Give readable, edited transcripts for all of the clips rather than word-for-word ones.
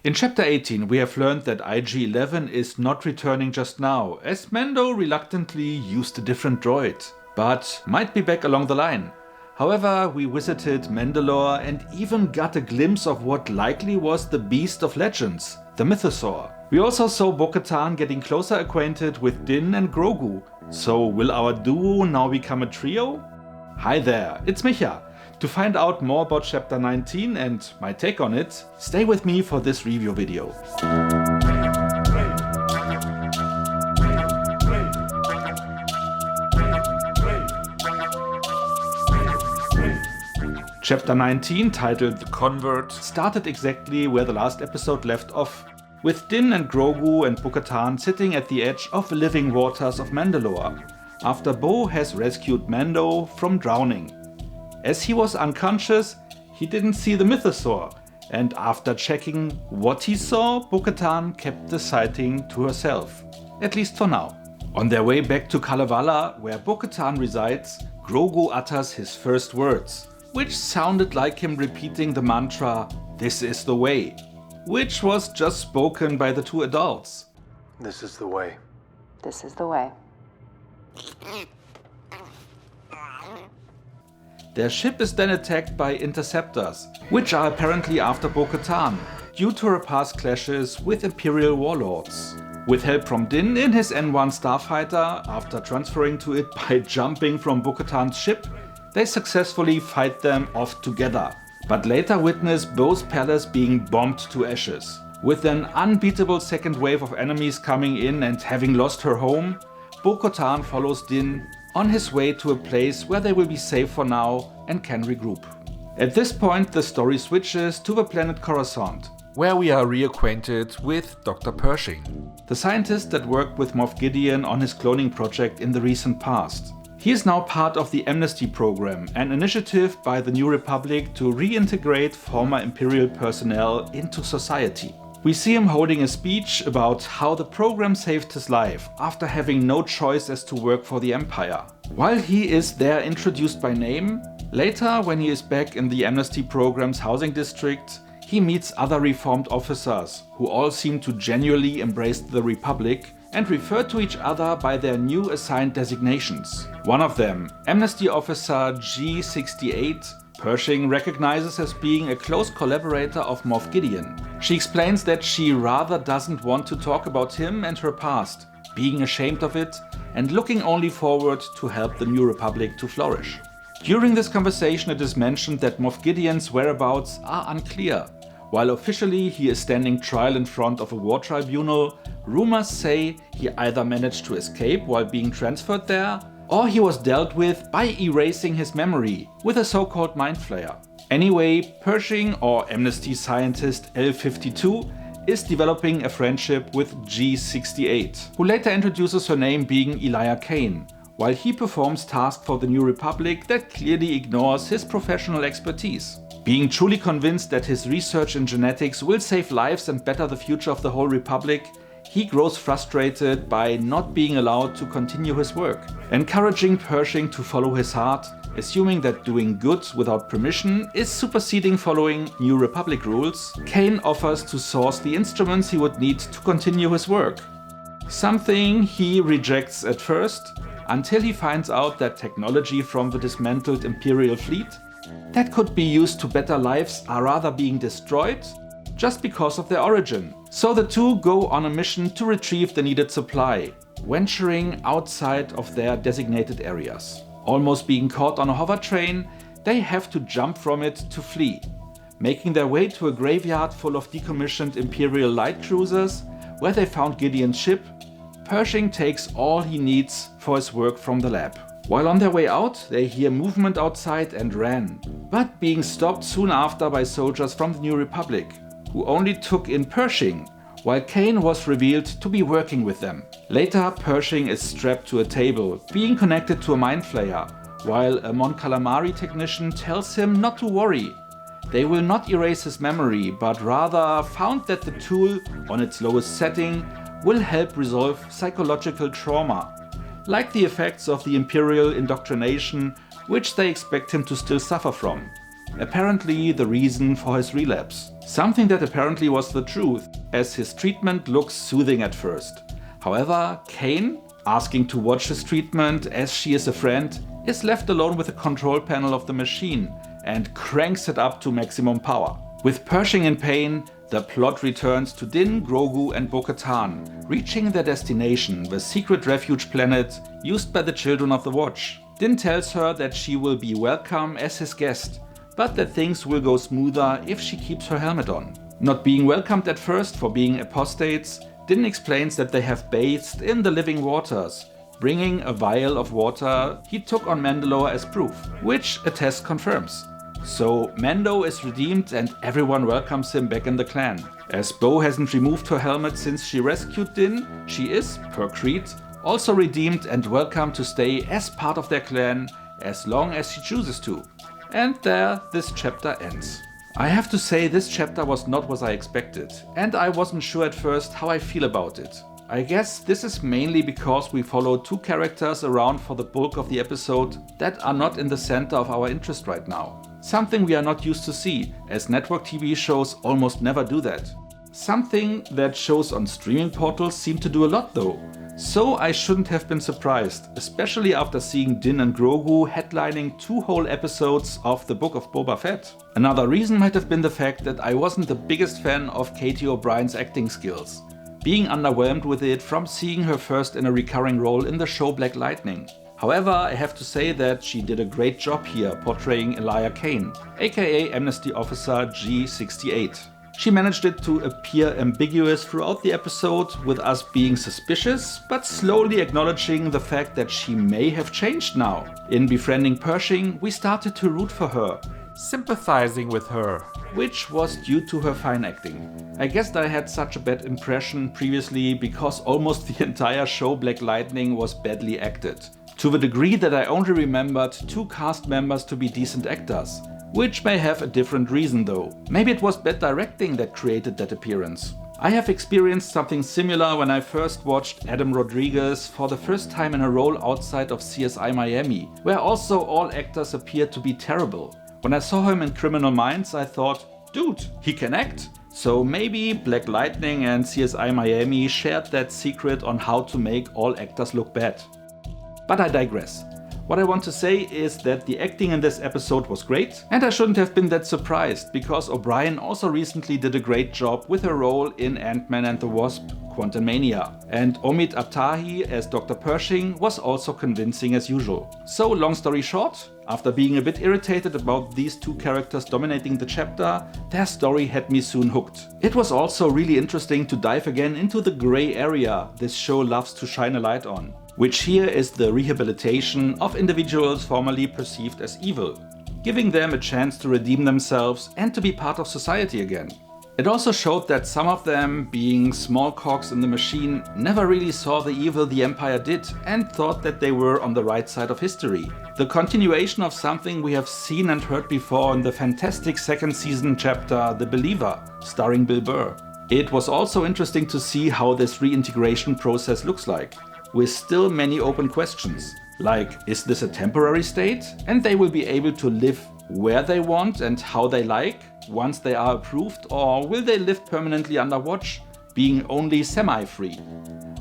In Chapter 18 we have learned that IG-11 is not returning just now, as Mando reluctantly used a different droid, but might be back along the line. However, we visited Mandalore and even got a glimpse of what likely was the beast of legends, the Mythosaur. We also saw Bo-Katan getting closer acquainted with Din and Grogu. So will our duo now become a trio? Hi there, it's Micha. To find out more about Chapter 19 and my take on it, stay with me for this review video. Chapter 19, titled The Convert, started exactly where the last episode left off, with Din and Grogu and Bo-Katan sitting at the edge of the living waters of Mandalore, after Bo has rescued Mando from drowning. As he was unconscious, he didn't see the Mythosaur, and after checking what he saw, Bo-Katan kept the sighting to herself, at least for now. On their way back to Kalevala, where Bo-Katan resides, Grogu utters his first words, which sounded like him repeating the mantra, "This is the way," which was just spoken by the two adults. This is the way. This is the way. Their ship is then attacked by interceptors, which are apparently after Bo-Katan, due to her past clashes with Imperial warlords. With help from Din in his N1 starfighter, after transferring to it by jumping from Bo-Katan's ship, they successfully fight them off together, but later witness Bo's palace being bombed to ashes. With an unbeatable second wave of enemies coming in and having lost her home, Bo-Katan follows Din on his way to a place where they will be safe for now and can regroup. At this point the story switches to the planet Coruscant, where we are reacquainted with Dr. Pershing, the scientist that worked with Moff Gideon on his cloning project in the recent past. He is now part of the Amnesty Program, an initiative by the New Republic to reintegrate former Imperial personnel into society. We see him holding a speech about how the program saved his life after having no choice as to work for the Empire. While he is there introduced by name, later when he is back in the Amnesty Program's housing district, he meets other reformed officers who all seem to genuinely embrace the Republic and refer to each other by their new assigned designations. One of them, Amnesty Officer G68, Pershing recognizes as being a close collaborator of Moff Gideon. She explains that she rather doesn't want to talk about him and her past, being ashamed of it and looking only forward to help the New Republic to flourish. During this conversation it is mentioned that Moff Gideon's whereabouts are unclear. While officially he is standing trial in front of a war tribunal, rumors say he either managed to escape while being transferred there, or he was dealt with by erasing his memory with a so-called mind flayer. Anyway, Pershing, or Amnesty scientist L52, is developing a friendship with G68, who later introduces her name being Elia Kane, while he performs tasks for the New Republic that clearly ignores his professional expertise. Being truly convinced that his research in genetics will save lives and better the future of the whole Republic, he grows frustrated by not being allowed to continue his work. Encouraging Pershing to follow his heart, assuming that doing good without permission is superseding following New Republic rules, Kane offers to source the instruments he would need to continue his work. Something he rejects at first, until he finds out that technology from the dismantled Imperial fleet that could be used to better lives are rather being destroyed just because of their origin. So the two go on a mission to retrieve the needed supply, venturing outside of their designated areas. Almost being caught on a hover train, they have to jump from it to flee. Making their way to a graveyard full of decommissioned Imperial light cruisers, where they found Gideon's ship, Pershing takes all he needs for his work from the lab. While on their way out, they hear movement outside and ran, but being stopped soon after by soldiers from the New Republic, who only took in Pershing, while Kane was revealed to be working with them. Later, Pershing is strapped to a table, being connected to a mind flayer, while a Mon Calamari technician tells him not to worry. They will not erase his memory, but rather found that the tool, on its lowest setting, will help resolve psychological trauma, like the effects of the Imperial indoctrination, which they expect him to still suffer from. apparently the reason for his relapse. Something that apparently was the truth, as his treatment looks soothing at first. However, Kane, asking to watch his treatment as she is a friend, is left alone with the control panel of the machine and cranks it up to maximum power. With Pershing in pain, the plot returns to Din, Grogu and Bo-Katan, reaching their destination, the secret refuge planet used by the Children of the Watch. Din tells her that she will be welcome as his guest, but that things will go smoother if she keeps her helmet on. Not being welcomed at first for being apostates, Din explains that they have bathed in the living waters, bringing a vial of water he took on Mandalore as proof, which a test confirms. So Mando is redeemed and everyone welcomes him back in the clan. As Bo hasn't removed her helmet since she rescued Din, she is, per creed, also redeemed and welcome to stay as part of their clan as long as she chooses to. And there this chapter ends. I have to say this chapter was not what I expected, and I wasn't sure at first how I feel about it. I guess this is mainly because we follow two characters around for the bulk of the episode that are not in the center of our interest right now. Something we are not used to see, as network TV shows almost never do that. Something that shows on streaming portals seem to do a lot though. So I shouldn't have been surprised, especially after seeing Din and Grogu headlining 2 whole episodes of the Book of Boba Fett. Another reason might have been the fact that I wasn't the biggest fan of Katie O'Brien's acting skills, being underwhelmed with it from seeing her first in a recurring role in the show Black Lightning. However, I have to say that she did a great job here portraying Elia Kane, aka Amnesty Officer G68. She managed it to appear ambiguous throughout the episode, with us being suspicious, but slowly acknowledging the fact that she may have changed now. In befriending Pershing, we started to root for her, sympathizing with her, which was due to her fine acting. I guess I had such a bad impression previously because almost the entire show Black Lightning was badly acted, to the degree that I only remembered 2 cast members to be decent actors. Which may have a different reason though. Maybe it was bad directing that created that appearance. I have experienced something similar when I first watched Adam Rodriguez for the first time in a role outside of CSI Miami, where also all actors appeared to be terrible. When I saw him in Criminal Minds, I thought, dude, he can act. So maybe Black Lightning and CSI Miami shared that secret on how to make all actors look bad. But I digress. What I want to say is that the acting in this episode was great, and I shouldn't have been that surprised, because O'Brien also recently did a great job with her role in Ant-Man and the Wasp: Quantumania, and Omid Abtahi as Dr. Pershing was also convincing as usual. So long story short, after being a bit irritated about these 2 characters dominating the chapter, their story had me soon hooked. It was also really interesting to dive again into the grey area this show loves to shine a light on, which here is the rehabilitation of individuals formerly perceived as evil, giving them a chance to redeem themselves and to be part of society again. It also showed that some of them, being small cogs in the machine, never really saw the evil the Empire did and thought that they were on the right side of history. The continuation of something we have seen and heard before in the fantastic 2nd season chapter The Believer, starring Bill Burr. It was also interesting to see how this reintegration process looks like, with still many open questions, like is this a temporary state and they will be able to live where they want and how they like once they are approved, or will they live permanently under watch, being only semi-free?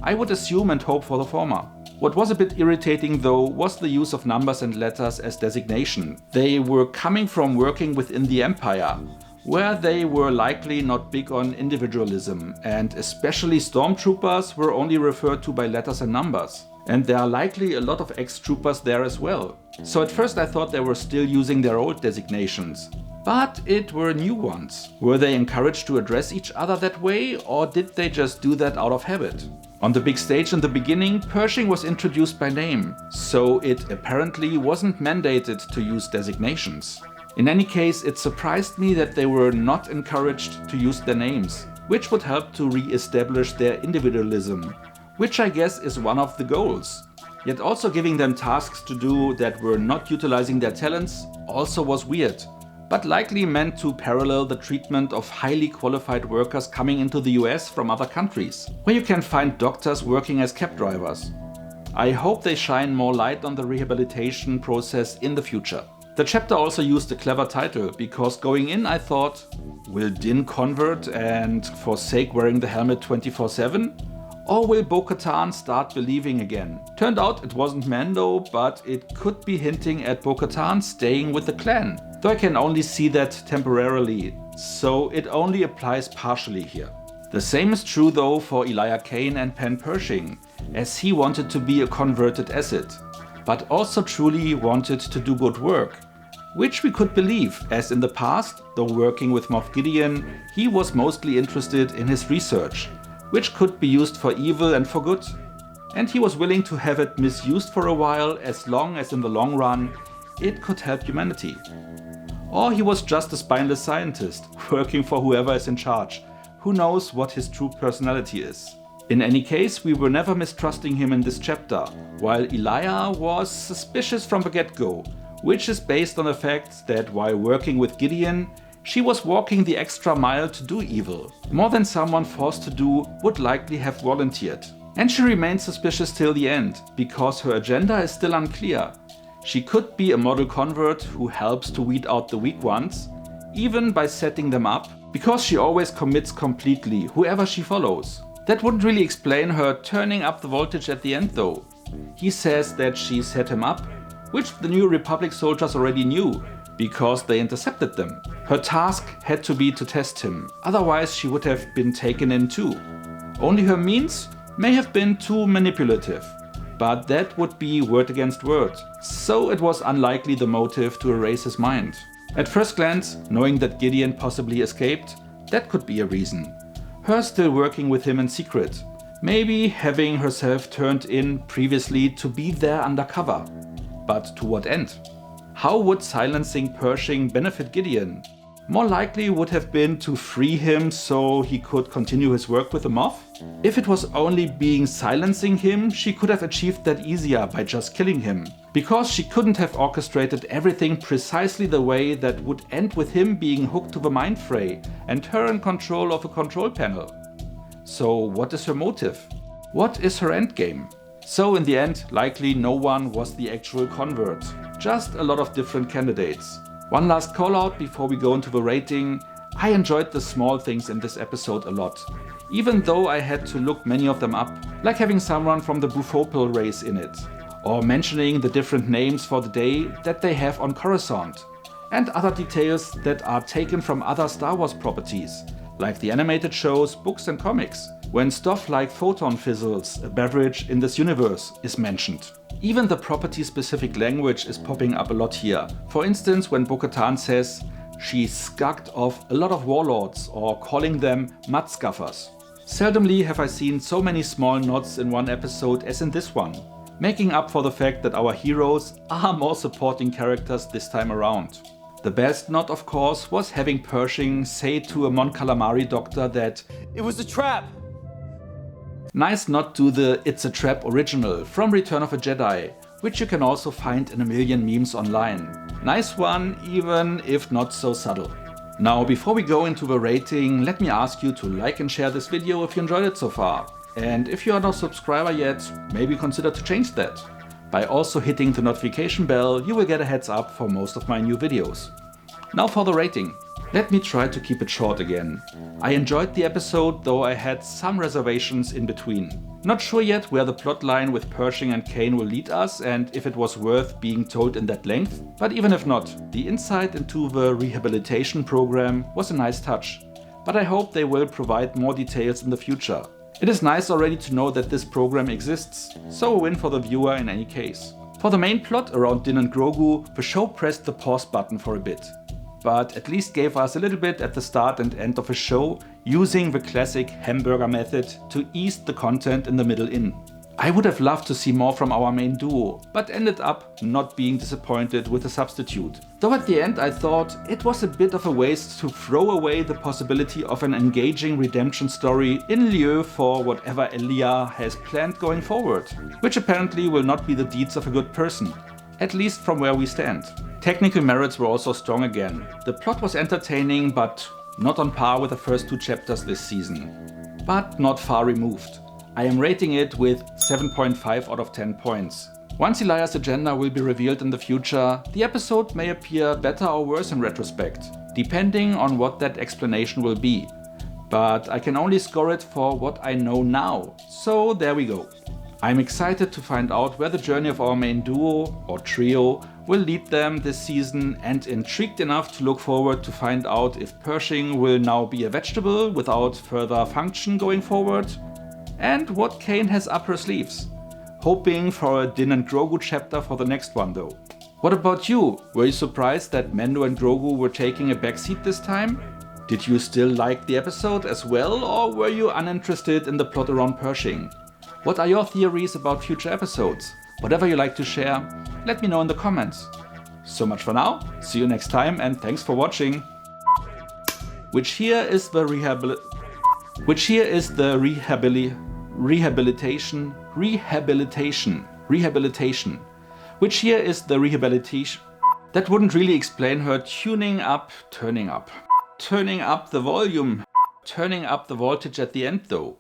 I would assume and hope for the former. What was a bit irritating though was the use of numbers and letters as designation. They were coming from working within the Empire, where they were likely not big on individualism, and especially stormtroopers were only referred to by letters and numbers. And there are likely a lot of ex-troopers there as well. So at first I thought they were still using their old designations. But it were new ones. Were they encouraged to address each other that way, or did they just do that out of habit? On the big stage in the beginning, Pershing was introduced by name, so it apparently wasn't mandated to use designations. In any case, it surprised me that they were not encouraged to use their names, which would help to re-establish their individualism, which I guess is one of the goals. Yet also giving them tasks to do that were not utilizing their talents also was weird, but likely meant to parallel the treatment of highly qualified workers coming into the US from other countries, where you can find doctors working as cab drivers. I hope they shine more light on the rehabilitation process in the future. The chapter also used a clever title, because going in I thought, will Din convert and forsake wearing the helmet 24/7? Or will Bo-Katan start believing again? Turned out it wasn't Mando, but it could be hinting at Bo-Katan staying with the clan, though I can only see that temporarily, so it only applies partially here. The same is true though for Elia Kane and Pan Pershing, as he wanted to be a converted acid, but also truly wanted to do good work. Which we could believe, as in the past, though working with Moff Gideon, he was mostly interested in his research, which could be used for evil and for good. And he was willing to have it misused for a while, as long as in the long run it could help humanity. Or he was just a spineless scientist, working for whoever is in charge. Who knows what his true personality is. In any case, we were never mistrusting him in this chapter, while Elia was suspicious from the get-go, which is based on the fact that while working with Gideon, she was walking the extra mile to do evil, more than someone forced to do would likely have volunteered. And she remains suspicious till the end, because her agenda is still unclear. She could be a model convert who helps to weed out the weak ones, even by setting them up, because she always commits completely, whoever she follows. That wouldn't really explain her turning up the voltage at the end though. He says that she set him up, which the New Republic soldiers already knew, because they intercepted them. Her task had to be to test him, otherwise she would have been taken in too. Only her means may have been too manipulative, but that would be word against word, so it was unlikely the motive to erase his mind. At first glance, knowing that Gideon possibly escaped, that could be a reason. Her still working with him in secret, maybe having herself turned in previously to be there undercover. But to what end? How would silencing Pershing benefit Gideon? More likely would have been to free him so he could continue his work with the Moff. If it was only being silencing him, she could have achieved that easier by just killing him, because she couldn't have orchestrated everything precisely the way that would end with him being hooked to the mind fray and her in control of a control panel. So what is her motive? What is her endgame? So in the end, likely no one was the actual convert, just a lot of different candidates. One last call out before we go into the rating. I enjoyed the small things in this episode a lot, even though I had to look many of them up, like having someone from the Bufopil race in it, or mentioning the different names for the day that they have on Coruscant, and other details that are taken from other Star Wars properties, like the animated shows, books and comics, when stuff like photon fizzles, a beverage in this universe, is mentioned. Even the property-specific language is popping up a lot here. For instance, when Bo-Katan says she scucked off a lot of warlords, or calling them mudscuffers. Seldomly have I seen so many small nods in one episode as in this one, making up for the fact that our heroes are more supporting characters this time around. The best nod, of course, was having Pershing say to a Mon Calamari doctor that it was a trap. Nice nod to the It's a Trap original from Return of a Jedi, which you can also find in a million memes online. Nice one, even if not so subtle. Now, before we go into the rating, let me ask you to like and share this video if you enjoyed it so far. And if you are not a subscriber yet, maybe consider to change that. By also hitting the notification bell, you will get a heads up for most of my new videos. Now for the rating. Let me try to keep it short again. I enjoyed the episode, though I had some reservations in between. Not sure yet where the plotline with Pershing and Kane will lead us and if it was worth being told in that length, but even if not, the insight into the rehabilitation program was a nice touch. But I hope they will provide more details in the future. It is nice already to know that this program exists, so a win for the viewer in any case. For the main plot around Din and Grogu, the show pressed the pause button for a bit, but at least gave us a little bit at the start and end of a show, using the classic hamburger method to ease the content in the middle in. I would have loved to see more from our main duo, but ended up not being disappointed with the substitute. Though at the end I thought it was a bit of a waste to throw away the possibility of an engaging redemption story in lieu for whatever Elia has planned going forward, which apparently will not be the deeds of a good person, at least from where we stand. Technical merits were also strong again. The plot was entertaining, but not on par with the first two chapters this season, but not far removed. I am rating it with 7.5 out of 10 points. Once Elias' agenda will be revealed in the future, the episode may appear better or worse in retrospect, depending on what that explanation will be. But I can only score it for what I know now, so there we go. I'm excited to find out where the journey of our main duo, or trio, will lead them this season, and intrigued enough to look forward to find out if Pershing will now be a vegetable without further function going forward, and what Kane has up her sleeves. Hoping for a Din and Grogu chapter for the next one though. What about you? Were you surprised that Mando and Grogu were taking a backseat this time? Did you still like the episode as well, or were you uninterested in the plot around Pershing? What are your theories about future episodes? Whatever you like to share, let me know in the comments. So much for now, see you next time and thanks for watching. Which here is the rehabilitation. That wouldn't really explain her turning up the volume, turning up the voltage at the end though.